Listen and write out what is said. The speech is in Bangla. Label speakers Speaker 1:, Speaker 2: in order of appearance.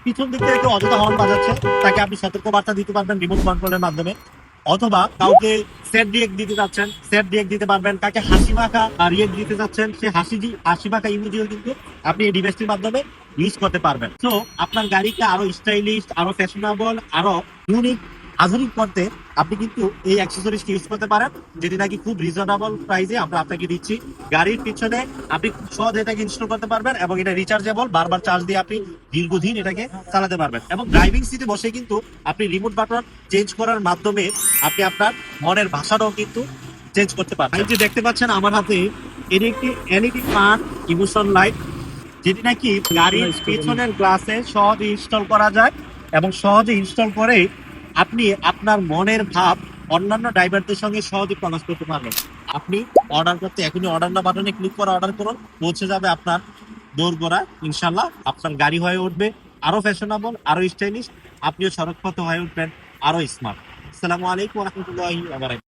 Speaker 1: পিছন দিক থেকে কেউ অযথা হর্ন বাজাচ্ছে, তাকে আপনি সতর্ক বার্তা দিতে পারবেন রিমোট কন্ট্রোলের মাধ্যমে। অথবা কাউকে সেট রিয়েক্ট দিতে যাচ্ছেন, সেট রিয়েক্ট দিতে পারবেন। কাকে হাসি মাখা রিয়েক্ট দিতে যাচ্ছেন, সে হাসি মাখা ইমোজিও কিন্তু আপনি এই ডিভাইসটির মাধ্যমে ইউজ করতে পারবেন। তো আপনার গাড়িকে আরো স্টাইলিশ, আরো ফ্যাশনেবল, আরো ইউনিক, আধুনিক করতে আপনি কিন্তু এই অ্যাক্সেসরিজটি ইউজ করতে পারেন, যেটি নাকি খুব রিজনেবল প্রাইসে আমরা আপনাকে দিচ্ছি। গাড়ির পিছনে আপনি খুব সহজে এটাকে ইনস্টল করতে পারবেন এবং এটা রিচার্জেবল, বারবার চার্জ দিয়ে আপনি দীর্ঘদিন এটাকে চালাতে পারবেন। এবং ড্রাইভিং সিটে বসে কিন্তু আপনি রিমোট বাটন চেঞ্জ করার মাধ্যমে আপনি আপনার মনের ভাষাটাও কিন্তু চেঞ্জ করতে পারবেন। এই যে দেখতে পাচ্ছেন আমার হাতে, এটি একটি এলইডি স্মার্ট ইমোশন লাইট, যেটি নাকি গাড়ির পিছনের গ্লাসে সহজে ইনস্টল করা যায় এবং সহজে ইনস্টল করে আপনি আপনার মনের ভাব অন্যান্য ড্রাইভারদের সঙ্গে সহজে প্রকাশ করতে পারবেন। আপনি অর্ডার করতে এখনই অর্ডার না বাটনে ক্লিক করে অর্ডার করুন, পৌঁছে যাবে আপনার দোরগোড়া। ইনশাল্লাহ আপনার গাড়ি হয়ে উঠবে আরো ফ্যাশনেবল, আরো স্টাইলিশ, আপনিও সড়ক পথে হয়ে উঠবেন আরো স্মার্ট। আসসালামু আলাইকুম ওয়া রাহমাতুল্লাহি ওয়া বারাকাতুহু।